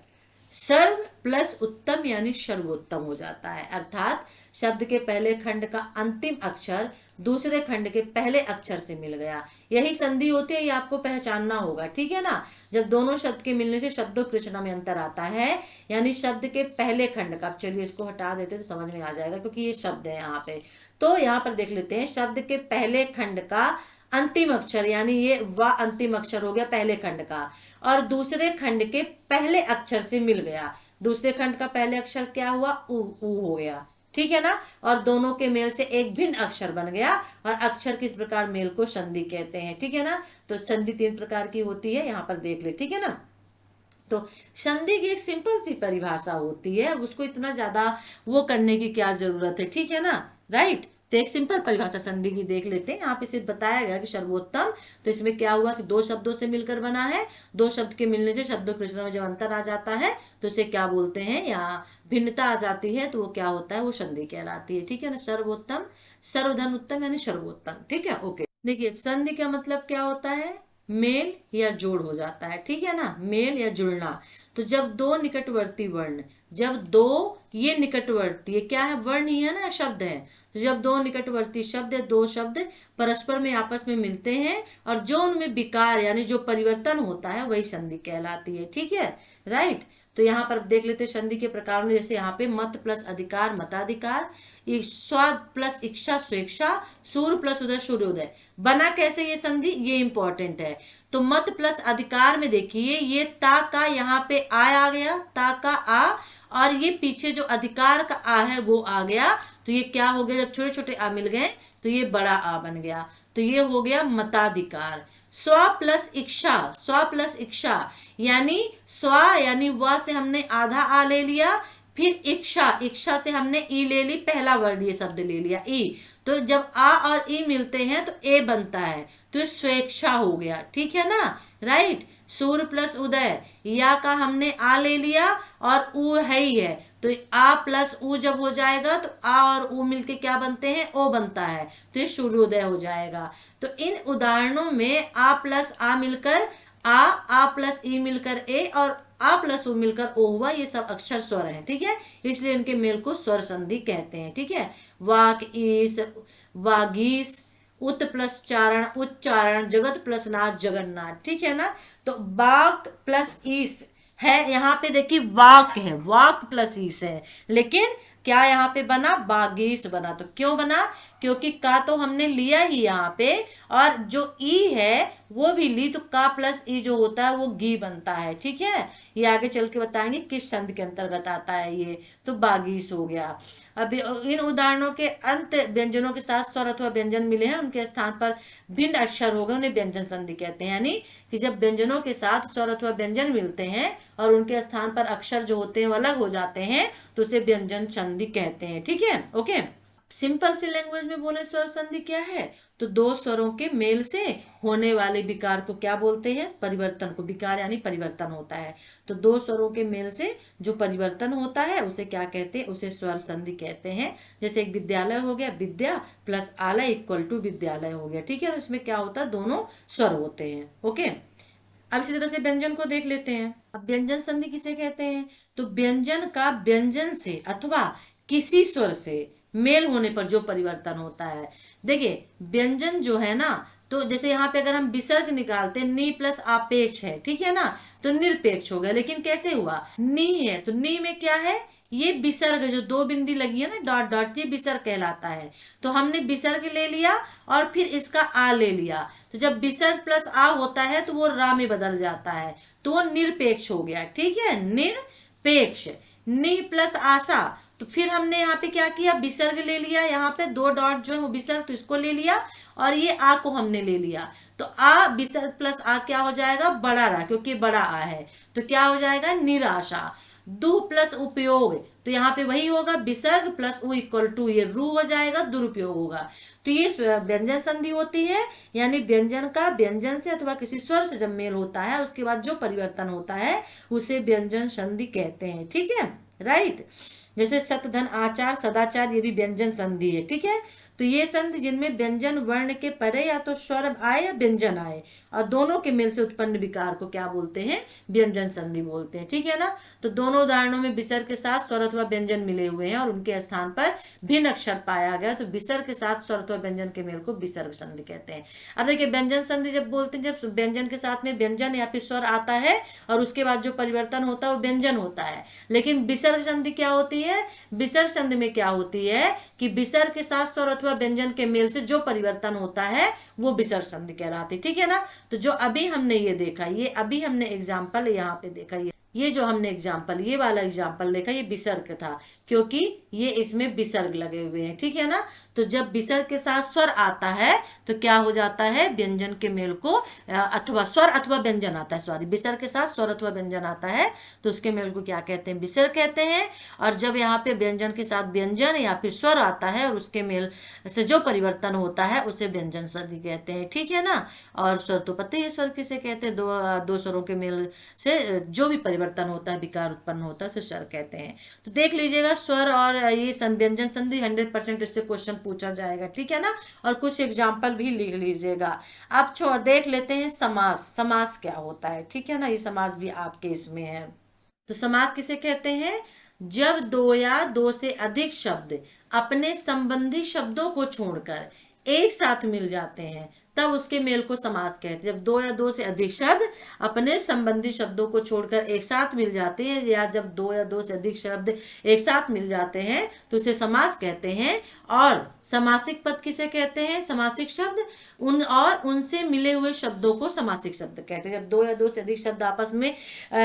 सर्व प्लस उत्तम यानी सर्वोत्तम हो जाता है, अर्थात शब्द के पहले खंड का अंतिम अक्षर दूसरे खंड के पहले अक्षर से मिल गया। यही संधि होती है, ये आपको पहचानना होगा, ठीक है ना। जब दोनों शब्द के मिलने से शब्दों की रचना में अंतर आता है, यानी शब्द के पहले खंड का, चलिए इसको हटा देते तो समझ में आ जाएगा क्योंकि ये शब्द है यहाँ पे। तो यहाँ पर देख लेते हैं, शब्द के पहले खंड का अंतिम अक्षर, यानी ये व अंतिम अक्षर हो गया पहले खंड का, और दूसरे खंड के पहले अक्षर से मिल गया। दूसरे खंड का पहले अक्षर क्या हुआ, उ हो गया, ठीक है ना, और दोनों के मेल से एक भिन्न अक्षर बन गया, और अक्षर किस प्रकार मेल को संधि कहते हैं, ठीक है ना। तो संधि तीन प्रकार की होती है, यहाँ पर देख ले, ठीक है ना। तो संधि की एक सिंपल सी परिभाषा होती है, अब उसको इतना ज्यादा वो करने की क्या जरूरत है, ठीक है ना, राइट। तो एक सिंपल परिभाषा संधि की देख लेते हैं। यहाँ पे सिर्फ बताया गया कि सर्वोत्तम, तो इसमें क्या हुआ कि दो शब्दों से मिलकर बना है, दो शब्द के मिलने से शब्दों की रचना में जब अंतर आ जाता है तो उसे क्या बोलते हैं, या भिन्नता आ जाती है तो वो क्या होता है, वो संधि कहलाती है, ठीक है ना। सर्वोत्तम, सर्वधन उत्तम यानी सर्वोत्तम, ठीक है, ओके। देखिए संधि का मतलब क्या होता है, मेल या जोड़ हो जाता है, ठीक है ना, मेल या जुड़ना। तो जब दो निकटवर्ती वर्ण, जब दो, ये निकटवर्ती, ये क्या है, वर्ण ही है ना, शब्द है। तो जब दो निकटवर्ती शब्द या दो शब्द परस्पर में आपस में मिलते हैं और जो उनमें विकार यानी जो परिवर्तन होता है वही संधि कहलाती है, ठीक है, राइट। तो यहाँ पर देख लेते हैं संधि के प्रकार में, जैसे यहाँ पे मत प्लस अधिकार मताधिकार, स्वाद प्लस इच्छा स्वेच्छा, सूर्य प्लस उदय सूर्योदय। बना कैसे ये संधि, ये इंपॉर्टेंट है। तो मत प्लस अधिकार में देखिए, ये ता का यहाँ पे आ गया, ता का आ, और ये पीछे जो अधिकार का आ है वो आ गया, तो ये क्या हो गया, जब छोटे छोटे आ मिल गए तो ये बड़ा आ बन गया, तो ये हो गया मताधिकार। स्व प्लस इच्छा, स्व प्लस इच्छा यानी स्व यानी व से हमने आधा आ ले लिया, फिर इच्छा, इच्छा से हमने ई ले ली, पहला वर्ड ये शब्द ले लिया ई, तो जब आ और ई मिलते हैं तो ए बनता है, तो स्वेच्छा हो गया, ठीक है ना, राइट। सूर्य प्लस उदय, या का हमने आ ले लिया और उ है ही है, तो आ प्लस उ जब हो जाएगा तो आ और उ मिलके क्या बनते हैं, ओ बनता है, तो ये सूर्योदय हो जाएगा। तो इन उदाहरणों में आ प्लस आ मिलकर आ प्लस ई मिलकर ए और आ प्लस उ मिलकर ओ हुआ, ये सब अक्षर स्वर हैं, ठीक है, इसलिए इनके मेल को स्वर संधि कहते हैं, ठीक है। वाक ईस वागीस, उत प्लस चारण उच्चारण, जगत प्लस नाथ जगन्नाथ, ठीक है ना। तो वाक प्लस ईस है, यहाँ पे देखिए वाक है, वाक प्लस ईस है, लेकिन क्या यहाँ पे बना, बागीस बना। तो क्यों बना, क्योंकि का तो हमने लिया ही यहाँ पे, और जो ई है वो भी ली, तो का प्लस ई जो होता है वो गी बनता है, ठीक है। ये आगे चल के बताएंगे किस संधि के अंतर्गत आता है ये, तो बागीस हो गया। अब इन उदाहरणों के अंत व्यंजनों के साथ स्वर अथवा व्यंजन मिले हैं, उनके स्थान पर भिन्न अक्षर हो गए, उन्हें व्यंजन संधि कहते हैं। यानी कि जब व्यंजनों के साथ स्वर अथवा व्यंजन मिलते हैं और उनके स्थान पर अक्षर जो होते हैं वो अलग हो जाते हैं, तो उसे व्यंजन संधि कहते हैं, ठीक है। ओके, सिंपल सी लैंग्वेज में बोले स्वर संधि क्या है, तो दो स्वरों के मेल से होने वाले विकार को क्या बोलते हैं, परिवर्तन को। विकार यानी परिवर्तन होता है, तो दो स्वरों के मेल से जो परिवर्तन होता है उसे क्या कहते हैं, उसे स्वर संधि कहते हैं। जैसे एक विद्यालय हो गया, विद्या प्लस आलय इक्वल टू विद्यालय हो गया, ठीक है, और इसमें क्या होता है, दोनों स्वर होते हैं। ओके, अब इसी तरह से व्यंजन को देख लेते हैं। अब व्यंजन संधि किसे कहते हैं, तो व्यंजन का व्यंजन से अथवा किसी स्वर से मेल होने पर जो परिवर्तन होता है। देखिए व्यंजन जो है ना, तो जैसे यहाँ पे अगर हम विसर्ग निकालते, नी प्लस आपेक्ष है, ठीक है ना, तो निरपेक्ष हो गया। लेकिन कैसे हुआ, नी है तो नी में क्या है, ये विसर्ग जो दो बिंदी लगी है ना, डॉट डॉट, ये विसर्ग कहलाता है। तो हमने विसर्ग ले लिया और फिर इसका आ ले लिया, तो जब विसर्ग प्लस आ होता है तो वो रा में बदल जाता है, तो वो निरपेक्ष हो गया, ठीक है, निरपेक्ष। नि प्लस आशा, तो फिर हमने यहाँ पे क्या किया, विसर्ग ले लिया, यहाँ पे दो डॉट जो है वो विसर्ग, तो इसको ले लिया और ये आ को हमने ले लिया, तो आ विसर्ग प्लस आ क्या हो जाएगा, बड़ा रा, क्योंकि बड़ा आ है, तो क्या हो जाएगा, निराशा। दु प्लस उपयोग, तो यहाँ पे वही होगा, विसर्ग प्लस उ इक्वल टू ये रू हो जाएगा, दुरुपयोग होगा। तो ये व्यंजन संधि होती है, यानी व्यंजन का व्यंजन से अथवा किसी स्वर से जब मेल होता है उसके बाद जो परिवर्तन होता है उसे व्यंजन संधि कहते हैं, ठीक है, राइट। जैसे सत धन आचार सदाचार, ये भी व्यंजन संधि है, ठीक है। तो ये संधि जिनमें व्यंजन वर्ण के परे या तो स्वर आए या व्यंजन आए और दोनों के मेल से उत्पन्न विकार को क्या बोलते हैं, व्यंजन संधि बोलते हैं, ठीक है ना। तो दोनों उदाहरणों में विसर्ग के साथ स्वर अथवा व्यंजन मिले हुए हैं और उनके स्थान पर भिन्न अक्षर पाया गया, तो विसर्ग के साथ स्वर अथवा व्यंजन के मेल को विसर्ग संधि कहते हैं। अब देखिए व्यंजन संधि जब बोलते हैं, जब व्यंजन के साथ में व्यंजन या फिर स्वर आता है और उसके बाद जो परिवर्तन होता है वो व्यंजन होता है। लेकिन विसर्ग संधि क्या होती है, विसर्ग संधि में क्या होती है कि विसर्ग के साथ स्वर अथवा व्यंजन के मेल से जो परिवर्तन होता है वो विसर्ग संधि कहलाती है, ठीक है ना। तो जो अभी हमने ये देखा, ये अभी हमने एग्जाम्पल यहाँ पे देखा, ये जो हमने एग्जाम्पल, ये वाला एग्जाम्पल देखा, ये विसर्ग था, क्योंकि ये इसमें विसर्ग लगे हुए हैं, ठीक है ना। तो जब विसर्ग के साथ स्वर आता है तो क्या हो जाता है, व्यंजन के मेल को अथवा स्वर अथवा व्यंजन आता है, सॉरी, विसर्ग के साथ स्वर अथवा व्यंजन आता है तो उसके मेल को क्या कहते हैं, विसर्ग कहते हैं। और जब यहाँ पे व्यंजन के साथ व्यंजन या फिर स्वर आता है और उसके मेल से जो परिवर्तन होता है उसे व्यंजन संधि कहते हैं, ठीक है ना। और स्वर तो पता ही है स्वर किसे कहते हैं, दो स्वरों के मेल से जो भी परिवर्तन होता है, विकार उत्पन्न होता है, उसे स्वर कहते हैं। तो देख लीजिएगा स्वर और ये व्यंजन संधि 100% इससे क्वेश्चन पूछा जाएगा, ठीक है ना। और कुछ एग्जाम्पल भी लिख लीजिएगा। अब देख लेते हैं समास, समास क्या होता है, ठीक है ना, ये समास भी आपके इसमें है। तो समास किसे कहते हैं, जब दो या दो से अधिक शब्द अपने संबंधी शब्दों को छोड़कर एक साथ मिल जाते हैं तब उसके मेल को समास कहते हैं। जब दो या दो से अधिक शब्द अपने संबंधी शब्दों को छोड़कर एक साथ मिल जाते हैं, या जब दो या दो से अधिक शब्द एक साथ मिल जाते हैं तो उसे समास कहते हैं। और समासिक पद किसे कहते हैं, समासिक शब्द उनसे मिले हुए शब्दों को समासिक शब्द कहते हैं। जब दो या दो से अधिक शब्द आपस में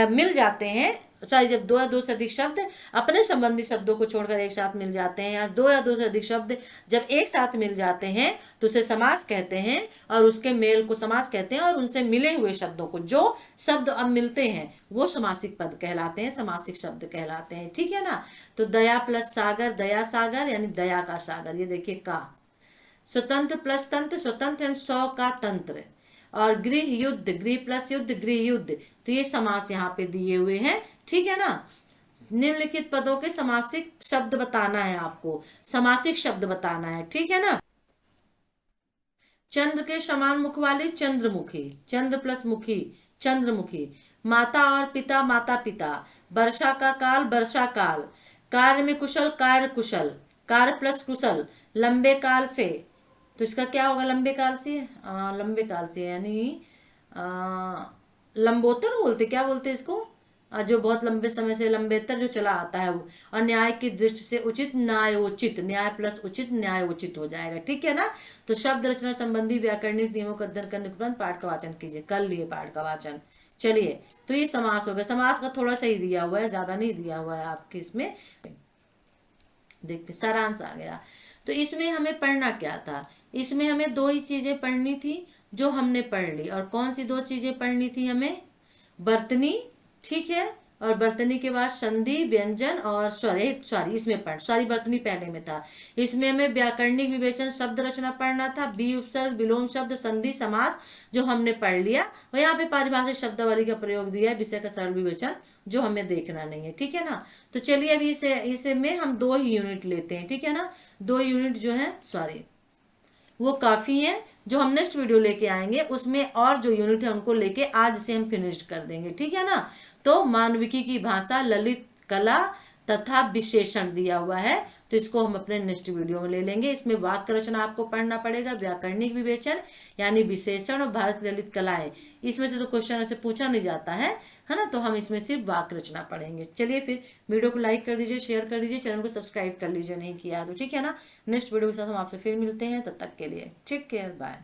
मिल जाते हैं, जब दो या दो से अधिक शब्द अपने संबंधी शब्दों को छोड़कर एक साथ मिल जाते हैं, या दो या दो से अधिक शब्द जब एक साथ मिल जाते हैं तो उसे समास कहते हैं और उसके मेल को समास कहते हैं। और उनसे मिले हुए शब्दों को, जो शब्द अब मिलते हैं वो समासिक पद कहलाते हैं, समासिक शब्द कहलाते हैं, ठीक है ना। तो दया प्लस सागर, दया सागर यानी दया का सागर, ये देखिए का। स्वतंत्र प्लस तंत्र, स्वतंत्र एंड सौ का तंत्र। और गृह युद्ध, गृह प्लस युद्ध, गृह युद्ध, तो ये समास यहाँ पे दिए हुए हैं, ठीक है ना। निम्नलिखित पदों के समासिक शब्द बताना है आपको, समासिक शब्द बताना है, ठीक है ना। चंद्र के समान मुख वाली चंद्रमुखी, चंद्र प्लस मुखी चंद्रमुखी। माता और पिता माता पिता। वर्षा का काल वर्षा काल। कार्य में कुशल कार्य कुशल, कार्य प्लस कुशल लंबे काल से। तो इसका क्या होगा लंबे काल से, लंबे काल से यानी लंबोत्तर बोलते, क्या बोलते इसको, जो बहुत लंबे समय से लंबेतर जो चला आता है वो। और न्याय की दृष्टि से उचित न्यायोचित, न्याय प्लस उचित न्यायोचित हो जाएगा, ठीक है ना। तो शब्द रचना संबंधी व्याकरणिक नियमों का अध्ययन करने के उपरांत पाठ का वाचन कीजिए। कर लिए पाठ का वाचन। चलिए, तो ये समास हो गया। समास का थोड़ा सा ही दिया हुआ है, ज्यादा नहीं दिया हुआ है आपके इसमें। देखते सारांश आ गया। तो इसमें हमें पढ़ना क्या था, इसमें हमें दो ही चीजें पढ़नी थी जो हमने पढ़ ली। और कौन सी दो चीजें पढ़नी थी हमें, बर्तनी, ठीक है, और बर्तनी के बाद संधि व्यंजन और सॉरी इसमें पढ़, सॉरी बर्तनी पहले में था। इसमें हमें व्याकरणिक विवेचन शब्द रचना पढ़ना था, बी उपसर्ग विलोम शब्द संधि समास जो हमने पढ़ लिया। और यहाँ पे पारिभाषिक शब्दावली का प्रयोग दिया है, विषय का सरल विवेचन जो हमें देखना नहीं है, ठीक है ना। तो चलिए अभी इसे में हम 2 ही यूनिट लेते हैं, ठीक है ना। 2 यूनिट जो है सॉरी वो काफी है, जो हम नेक्स्ट वीडियो लेके आएंगे उसमें और जो यूनिट है उनको लेके आज से हम फिनिश्ड कर देंगे, ठीक है ना। तो मानविकी की भाषा, ललित कला तथा विशेषण दिया हुआ है, तो इसको हम अपने नेक्स्ट वीडियो में ले लेंगे। इसमें वाक्य रचना आपको पढ़ना पड़ेगा, व्याकरणिक विवेचन यानी विशेषण और भारत की ललित कलाएं। इसमें से तो क्वेश्चन ऐसे पूछा नहीं जाता है ना, तो हम इसमें सिर्फ वाक्य रचना पढ़ेंगे। चलिए फिर वीडियो को लाइक कर दीजिए, शेयर कर दीजिए, चैनल को सब्सक्राइब कर लीजिए नहीं किया तो, ठीक है ना। नेक्स्ट वीडियो के साथ हम आपसे फिर मिलते हैं, तब तक के लिए टेक केयर, बाय।